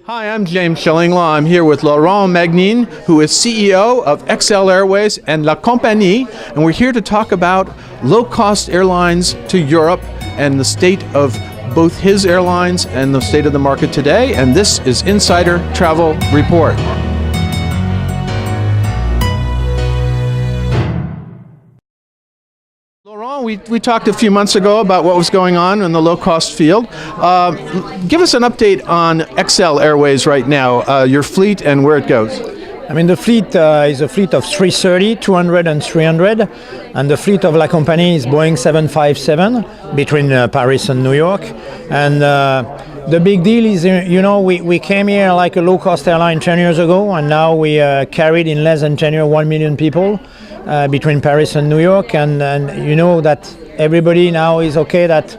Hi, I'm James Shillinglaw. I'm here with Laurent Magnin, who is CEO of XL Airways and La Compagnie, and we're here to talk about low-cost airlines to Europe and the state of both his airlines and the state of the market today, and this is Insider Travel Report. Laurent, we talked a few months ago about what was going on in the low-cost field. Give us an update on XL Airways right now, your fleet and where it goes. I mean, the fleet is a fleet of 330, 200 and 300, and the fleet of La Compagnie is Boeing 757 between Paris and New York. And the big deal is, we came here like a low-cost airline 10 years ago, and now we carried in less than 10 years 1 million people between Paris and New York. And you know that everybody now is okay that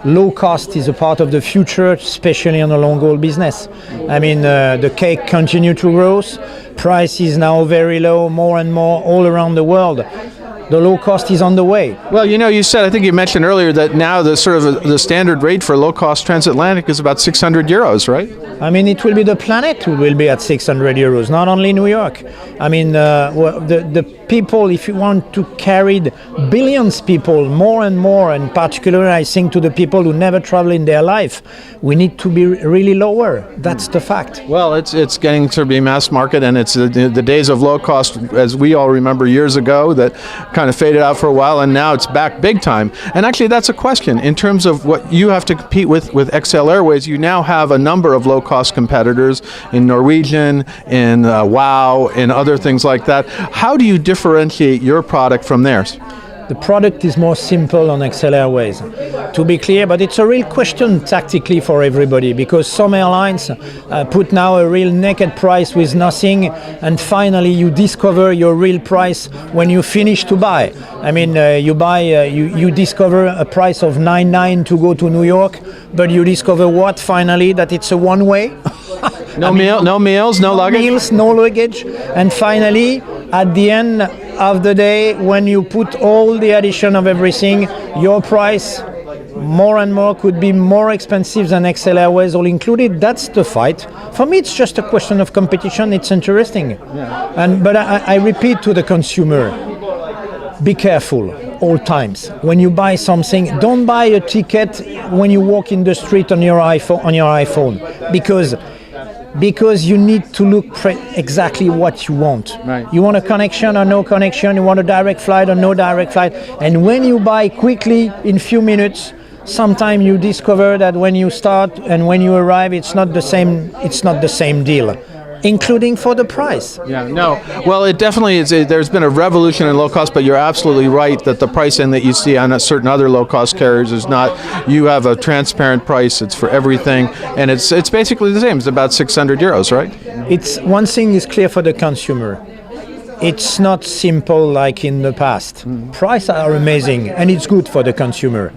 low cost is a part of the future, especially on the long haul business. I mean, the cake continue to grow. Price is now very low, more and more all around the world. The low cost is on the way. Well, you said, I think you mentioned earlier that now the standard rate for low cost transatlantic is about 600 euros, right? I mean, it will be the planet who will be at 600 euros, not only New York. I mean, the people, if you want to carry billions people more and more, and particularly I think to the people who never travel in their life, we need to be really lower. That's the fact. Well, it's getting to be mass market, and it's the days of low cost, as we all remember years ago, that kind of faded out for a while, and now it's back big time. And actually, that's a question. In terms of what you have to compete with XL Airways, you now have a number of low-cost competitors in Norwegian, in WOW, in other things like that. How do you differentiate your product from theirs? The product is more simple on XL Airways, to be clear, but it's a real question tactically for everybody, because some airlines put now a real naked price with nothing, and finally you discover your real price when you finish to buy. I mean, you discover a price of $9.9 to go to New York, but you discover what finally? That it's a one-way. No meals, no luggage? No meals, no luggage, and finally, at the end of the day, when you put all the addition of everything, your price more and more could be more expensive than XL Airways all included. That's the fight. For me, it's just a question of competition. It's interesting. Yeah. But I repeat to the consumer, be careful all times. When you buy something, don't buy a ticket when you walk in the street on your iPhone, because you need to look exactly what you want. Right. You want a connection or no connection, you want a direct flight or no direct flight. And when you buy quickly in few minutes, sometimes you discover that when you start and when you arrive, it's not the same deal, including for the price. Yeah, no. Well, it definitely is. There's been a revolution in low cost, but you're absolutely right that the pricing that you see on certain other low cost carriers is not. You have a transparent price. It's for everything, and it's basically the same. It's about 600 euros, right? It's one thing is clear for the consumer. It's not simple like in the past. Prices are amazing, and it's good for the consumer.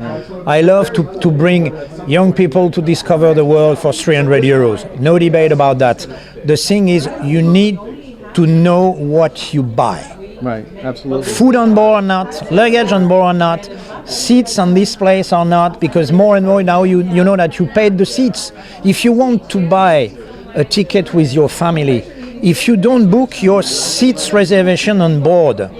I love to bring young people to discover the world for 300 euros. No debate about that. The thing is, you need to know what you buy. Right, absolutely. Food on board or not, luggage on board or not, seats on this place or not, because more and more now you know that you paid the seats. If you want to buy a ticket with your family, if you don't book your seats reservation on board,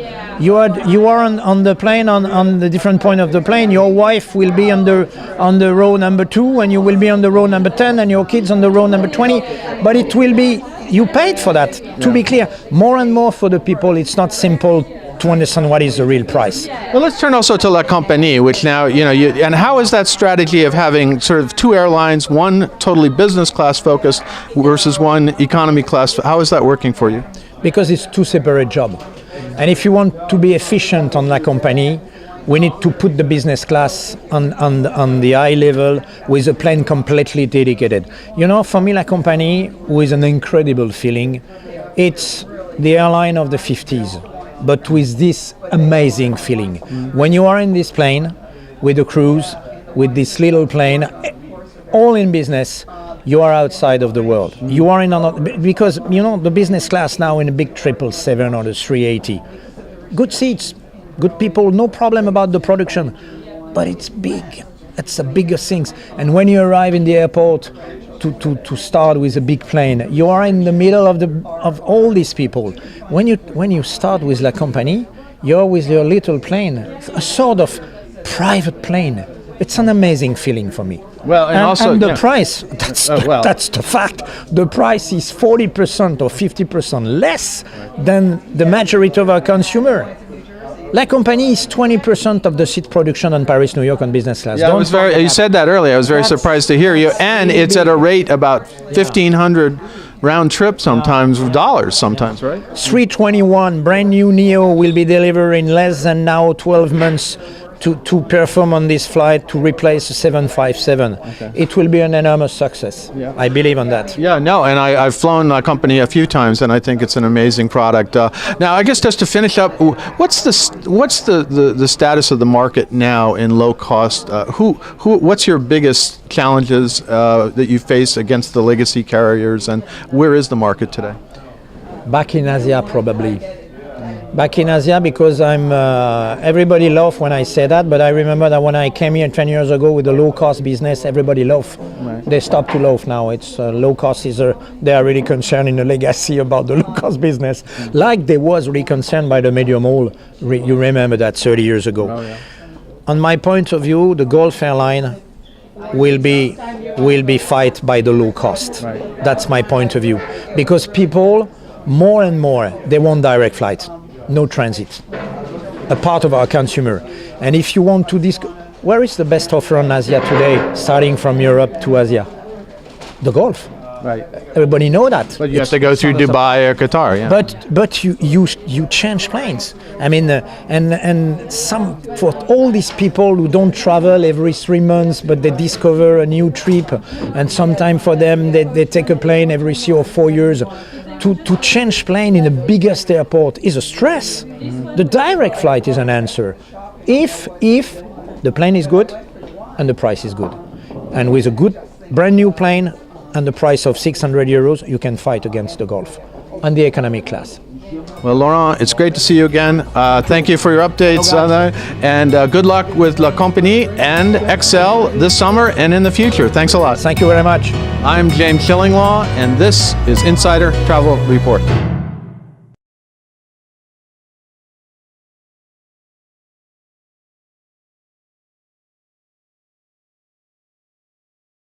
you are on the plane, on the different point of the plane, your wife will be on the row number 2, and you will be on the row number 10, and your kids on the row number 20, but it will be, you paid for that. Yeah. To be clear, more and more for the people, it's not simple to understand what is the real price. Well, let's turn also to La Compagnie, which now, and how is that strategy of having sort of two airlines, one totally business class focused versus one economy class, how is that working for you? Because it's two separate jobs. And if you want to be efficient on La Compagnie, we need to put the business class on the high level with a plane completely dedicated. For me, La Compagnie, with an incredible feeling, it's the airline of the 50s. But with this amazing feeling. When you are in this plane, with the crews, with this little plane, all in business, you are outside of the world. You are because the business class now in a big 777 or the 380. Good seats, good people, no problem about the production, but it's big. It's the bigger things. And when you arrive in the airport, to start with a big plane. You are in the middle of all these people. When you start with La Compagnie, you're with your little plane, a sort of private plane. It's an amazing feeling for me. Well, and the price, that's the fact. The price is 40% or 50% less than the majority of our consumer. La Compagnie is 20% of the seat production on Paris, New York on business class. Yeah, you said that earlier. I was very surprised to hear you. And it's at a rate about 1,500 round trip sometimes, dollars sometimes, right? 321 brand new Neo will be delivered in less than now 12 months to perform on this flight to replace the 757. Okay. It will be an enormous success. Yeah. I believe on that. Yeah, no, and I've flown La Compagnie a few times, and I think it's an amazing product. Now, I guess just to finish up, what's the status of the market now in low cost? What's your biggest challenges that you face against the legacy carriers, and where is the market today? Back in Asia, probably. Back in Asia, because everybody laugh when I say that, but I remember that when I came here 10 years ago with the low-cost business, everybody laugh. Right. They stopped to laugh now. It's low-cost they are really concerned in the legacy about the low-cost business, like they was really concerned by the medium haul. You remember that 30 years ago. Oh, yeah. On my point of view, the Gulf airline will be fight by the low cost. Right. That's my point of view, because people more and more they want direct flights. No transit, a part of our consumer. And if you want to where is the best offer on Asia today, starting from Europe to Asia? The Gulf. Right. Everybody know that. But you have to go through Dubai or Qatar, yeah. But you change planes. I mean, and some for all these people who don't travel every 3 months, but they discover a new trip, and sometime for them they take a plane every 3 or 4 years. To change plane in the biggest airport is a stress. Mm-hmm. The direct flight is an answer. If the plane is good and the price is good. And with a good brand new plane and the price of 600 euros, you can fight against the Gulf and the economy class. Well, Laurent, it's great to see you again. Thank you for your updates, and good luck with La Compagnie and XL this summer and in the future. Thanks a lot. Thank you very much. I'm James Shillinglaw, and this is Insider Travel Report.